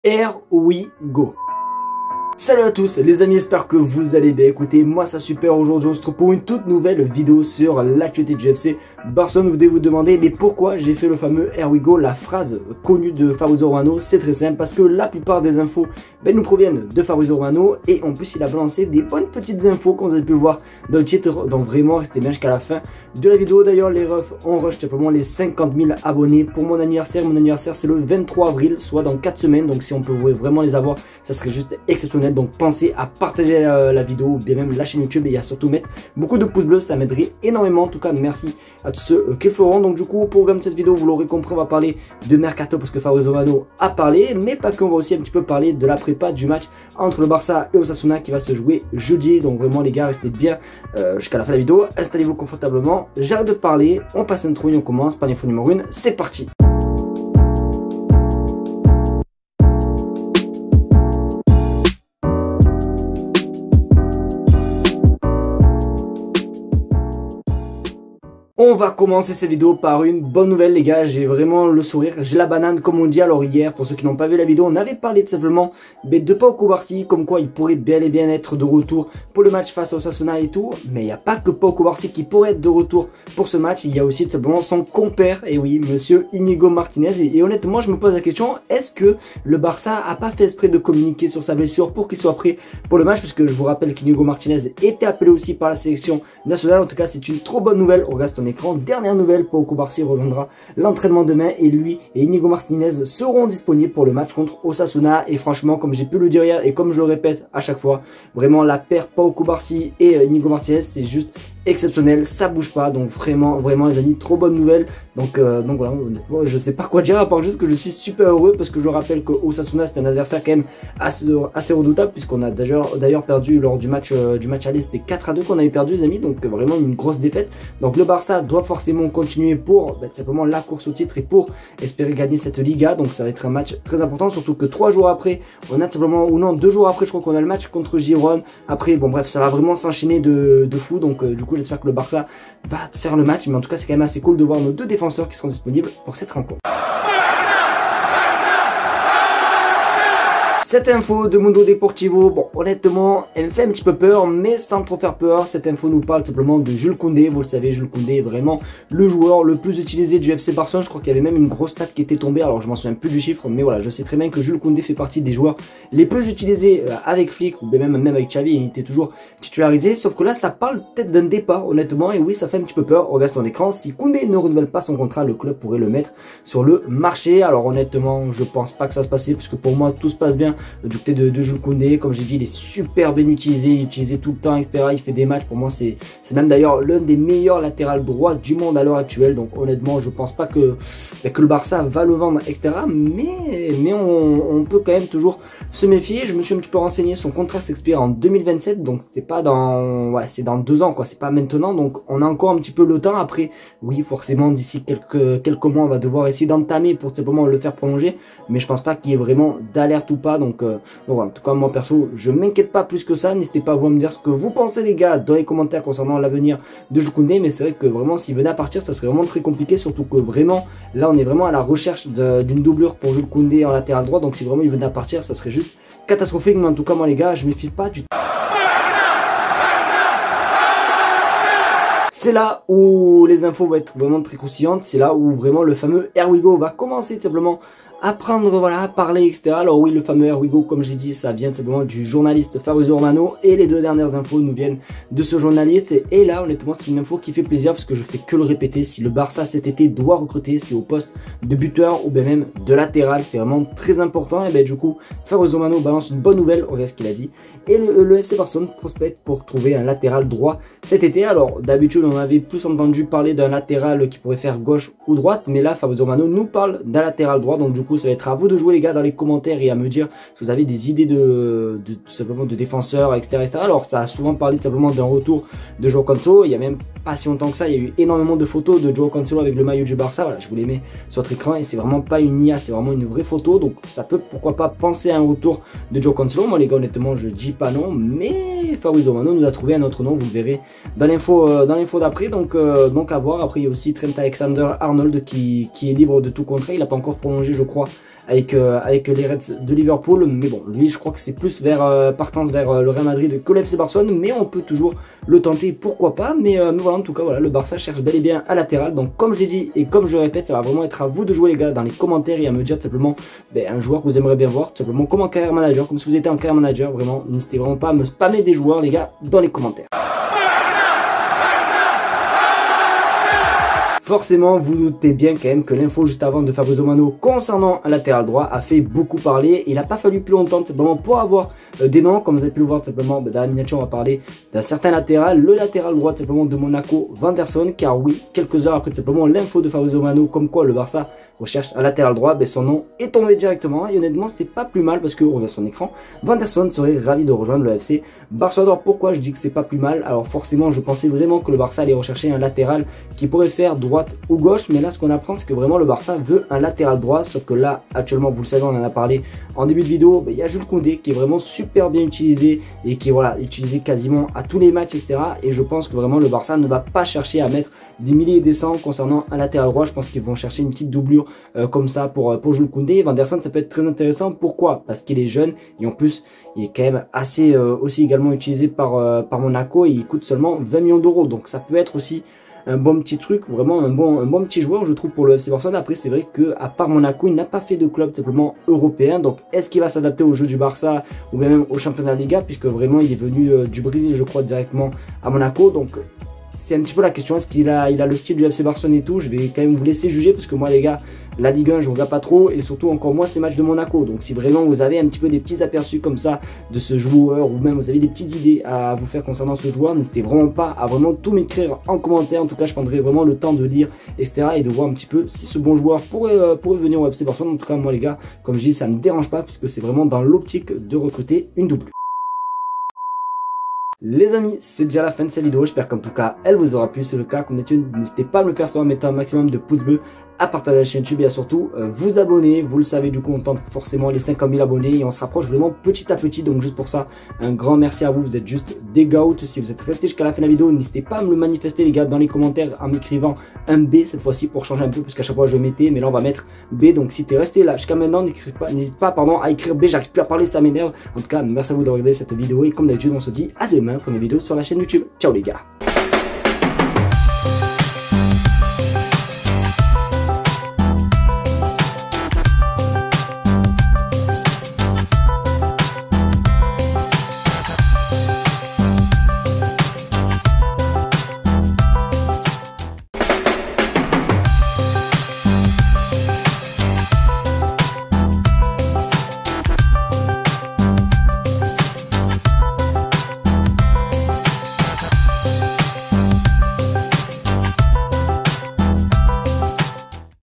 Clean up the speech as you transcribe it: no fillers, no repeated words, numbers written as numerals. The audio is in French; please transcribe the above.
Here we go. Salut à tous les amis, j'espère que vous allez bien. Écoutez, moi ça super, aujourd'hui on se retrouve pour une toute nouvelle vidéo sur l'actualité du FC Barcelone. Vous devez vous demander mais pourquoi j'ai fait le fameux Here we go, la phrase connue de Fabrizio Romano. C'est très simple, parce que la plupart des infos nous proviennent de Fabrizio Romano, et en plus il a balancé des bonnes petites infos comme vous avez pu le voir dans le titre, donc vraiment restez bien jusqu'à la fin de la vidéo. D'ailleurs les refs, on rush simplement les 50 000 abonnés pour mon anniversaire. Mon anniversaire c'est le 23 avril, soit dans 4 semaines, donc si on peut vraiment les avoir, ça serait juste exceptionnel. Donc pensez à partager la vidéo, ou bien même la chaîne YouTube, et à surtout mettre beaucoup de pouces bleus, ça m'aiderait énormément. En tout cas merci à tous ceux qui le feront. Donc du coup au programme de cette vidéo, vous l'aurez compris, on va parler de Mercato parce que Fabrizio Romano a parlé, mais pas que, on va aussi un petit peu parler de la prépa du match entre le Barça et Osasuna qui va se jouer jeudi. Donc vraiment les gars, restez bien jusqu'à la fin de la vidéo, installez-vous confortablement, j'arrête de parler, on passe l'intro et on commence par l'info numéro 1, c'est parti. On va commencer cette vidéo par une bonne nouvelle les gars, j'ai vraiment le sourire, j'ai la banane comme on dit. Alors hier, pour ceux qui n'ont pas vu la vidéo, on avait parlé tout simplement de Pau Cubarsí, comme quoi il pourrait bel et bien être de retour pour le match face à Osasuna et tout. Mais il n'y a pas que Pau Cubarsí qui pourrait être de retour pour ce match, il y a aussi tout simplement son compère, et oui, monsieur Íñigo Martínez. Et honnêtement, je me pose la question, est-ce que le Barça a pas fait exprès de communiquer sur sa blessure pour qu'il soit prêt pour le match? Parce que je vous rappelle qu'Íñigo Martínez était appelé aussi par la sélection nationale. En tout cas, c'est une trop bonne nouvelle. On regarde ton écran. Dernière nouvelle, Pau Cubarsí rejoindra l'entraînement demain, et lui et Íñigo Martínez seront disponibles pour le match contre Osasuna. Et franchement, comme j'ai pu le dire hier et comme je le répète à chaque fois, vraiment la paire Pau Cubarsí et Íñigo Martínez, c'est juste exceptionnel, ça bouge pas. Donc vraiment les amis, trop bonne nouvelle. Donc voilà, je sais pas quoi dire à part juste que je suis super heureux, parce que je rappelle que Osasuna c'est un adversaire quand même assez redoutable, puisqu'on a d'ailleurs perdu lors du match aller, c'était 4-2 qu'on avait perdu les amis, donc vraiment une grosse défaite. Donc le Barça doit forcément continuer pour simplement la course au titre et pour espérer gagner cette Liga. Donc ça va être un match très important, surtout que 3 jours après on a simplement, ou non 2 jours après je crois qu'on a le match contre Girone. Après bon bref, ça va vraiment s'enchaîner de fou. Donc du coup j'espère que le Barça va faire le match, mais en tout cas c'est quand même assez cool de voir nos deux défenseurs qui seront disponibles pour cette rencontre. Cette info de Mundo Deportivo, bon honnêtement elle me fait un petit peu peur, mais sans trop faire peur. Cette info nous parle simplement de Jules Koundé. Vous le savez, Jules Koundé est vraiment le joueur le plus utilisé du FC Barcelone. Je crois qu'il y avait même une grosse stat qui était tombée, alors je m'en souviens plus du chiffre, mais voilà, je sais très bien que Jules Koundé fait partie des joueurs les plus utilisés avec Flick, ou même avec Xavi, il était toujours titularisé. Sauf que là ça parle peut-être d'un départ honnêtement, et oui ça fait un petit peu peur. Regarde ton écran, si Koundé ne renouvelle pas son contrat, le club pourrait le mettre sur le marché. Alors honnêtement je pense pas que ça se passe, parce que pour moi tout se passe bien du côté de Jules Koundé. Comme j'ai dit, il est super bien utilisé tout le temps, etc. Il fait des matchs, pour moi c'est même d'ailleurs l'un des meilleurs latérales droits du monde à l'heure actuelle. Donc honnêtement je pense pas que le Barça va le vendre, etc. Mais on peut quand même toujours se méfier. Je me suis un petit peu renseigné, son contrat s'expire en 2027, donc c'est pas dans, ouais, c'est dans 2 ans quoi, c'est pas maintenant, donc on a encore un petit peu le temps. Après oui forcément d'ici quelques mois on va devoir essayer d'entamer pour simplement le faire prolonger, mais je pense pas qu'il y ait vraiment d'alerte ou pas. Donc voilà, en tout cas moi perso je m'inquiète pas plus que ça. N'hésitez pas à vous me dire ce que vous pensez les gars dans les commentaires concernant l'avenir de Jules Koundé, mais c'est vrai que vraiment s'il venait à partir ça serait vraiment très compliqué, surtout que vraiment là on est vraiment à la recherche d'une doublure pour Jules Koundé en latéral droit. Donc si vraiment il venait à partir ça serait juste catastrophique. Mais en tout cas moi les gars je me méfie pas du tout. C'est là où les infos vont être vraiment très croustillantes, c'est là où vraiment le fameux Here we go va commencer tout simplement à prendre, voilà, à parler, etc. Alors oui, le fameux Here we go, comme j'ai dit, ça vient simplement du journaliste Fabrizio Romano, et les 2 dernières infos nous viennent de ce journaliste. Et là, honnêtement, c'est une info qui fait plaisir, parce que je fais que le répéter, si le Barça cet été doit recruter, c'est au poste de buteur ou bien même de latéral, c'est vraiment très important. Et ben du coup, Fabrizio Romano balance une bonne nouvelle, regarde ce qu'il a dit. Et le FC Barcelone prospecte pour trouver un latéral droit cet été. Alors d'habitude on avait plus entendu parler d'un latéral qui pourrait faire gauche ou droite, mais là Fabrizio Romano nous parle d'un latéral droit. Donc du coup ça va être à vous de jouer les gars dans les commentaires, et à me dire si vous avez des idées tout simplement de défenseurs, etc., etc. Alors ça a souvent parlé simplement d'un retour de João Cancelo. Il y a même pas si longtemps que ça, il y a eu énormément de photos de João Cancelo avec le maillot du Barça. Voilà, je vous les mets sur votre écran, et c'est vraiment pas une IA, c'est vraiment une vraie photo. Donc ça peut pourquoi pas penser à un retour de João Cancelo. Moi les gars honnêtement je dis pas non, mais Fabrizio Romano nous a trouvé un autre nom, vous le verrez dans l'info d'après. Donc à voir. Après il y a aussi Trent Alexander-Arnold qui est libre de tout contrat, il n'a pas encore prolongé je crois crois, avec les Reds de Liverpool. Mais bon, lui, je crois que c'est plus vers partance vers le Real Madrid que le FC Barcelone. Mais on peut toujours le tenter, pourquoi pas. Mais voilà, en tout cas, voilà, le Barça cherche bel et bien un latéral. Donc, comme je l'ai dit et comme je le répète, ça va vraiment être à vous de jouer, les gars, dans les commentaires et à me dire tout simplement un joueur que vous aimeriez bien voir, tout simplement comme en carrière manager, comme si vous étiez en carrière manager. Vraiment, n'hésitez vraiment pas à me spammer des joueurs, les gars, dans les commentaires. Forcément, vous doutez bien quand même que l'info juste avant de Fabrizio Romano concernant un latéral droit a fait beaucoup parler. Il n'a pas fallu plus longtemps simplement pour avoir des noms, comme vous avez pu le voir simplement dans la miniature. On va parler d'un certain latéral, le latéral droit simplement de Monaco, Vanderson. Car oui, quelques heures après simplement l'info de Fabrizio Romano comme quoi le Barça recherche un latéral droit, son nom est tombé directement et honnêtement c'est pas plus mal parce que on regarde son écran, Vanderson serait ravi de rejoindre le FC Barcelone. Alors pourquoi je dis que c'est pas plus mal? Alors forcément je pensais vraiment que le Barça allait rechercher un latéral qui pourrait faire droite ou gauche, mais là ce qu'on apprend c'est que vraiment le Barça veut un latéral droit, sauf que là actuellement vous le savez, on en a parlé en début de vidéo, il y a Jules Koundé qui est vraiment super bien utilisé et qui est voilà utilisé quasiment à tous les matchs, etc. Et je pense que vraiment le Barça ne va pas chercher à mettre des milliers et des cents concernant un latéral droit. Je pense qu'ils vont chercher une petite doublure comme ça pour Jules Koundé. Vanderson, ça peut être très intéressant. Pourquoi? Parce qu'il est jeune et en plus il est quand même assez aussi également utilisé par Monaco et il coûte seulement 20 millions d'euros. Donc ça peut être aussi un bon petit truc, vraiment un bon petit joueur je trouve pour le FC Barcelone. Après c'est vrai que à part Monaco il n'a pas fait de club simplement européen, donc est-ce qu'il va s'adapter au jeu du Barça ou bien même au championnat de Liga, puisque vraiment il est venu du Brésil je crois directement à Monaco. Donc c'est un petit peu la question, est-ce qu'il a le style du FC Barcelone et tout. Je vais quand même vous laisser juger parce que moi les gars, la Ligue 1 je regarde pas trop et surtout encore moins ces matchs de Monaco. Donc si vraiment vous avez un petit peu des petits aperçus comme ça de ce joueur ou même vous avez des petites idées à vous faire concernant ce joueur, n'hésitez vraiment pas à vraiment tout m'écrire en commentaire. En tout cas je prendrai vraiment le temps de lire etc et de voir un petit peu si ce bon joueur pourrait venir au FC Barcelone. En tout cas moi les gars, comme je dis, ça ne me dérange pas puisque c'est vraiment dans l'optique de recruter une doublure. Les amis, c'est déjà la fin de cette vidéo, j'espère qu'en tout cas elle vous aura plu. Si c'est le cas, comme d'habitude, n'hésitez pas à me le faire savoir en mettant un maximum de pouces bleus, à partager la chaîne YouTube et à surtout vous abonner. Vous le savez, du coup on tente forcément les 50 000 abonnés et on se rapproche vraiment petit à petit. Donc juste pour ça, un grand merci à vous, vous êtes juste des goats. Si vous êtes restés jusqu'à la fin de la vidéo, n'hésitez pas à me le manifester les gars dans les commentaires en m'écrivant un B cette fois-ci pour changer un peu, parce qu'à chaque fois je mettais, mais là on va mettre B. Donc si tu es resté là jusqu'à maintenant, n'hésite pas à écrire B, j'arrive plus à parler, ça m'énerve. En tout cas merci à vous de regarder cette vidéo et comme d'habitude on se dit à demain pour une vidéo sur la chaîne YouTube. Ciao les gars.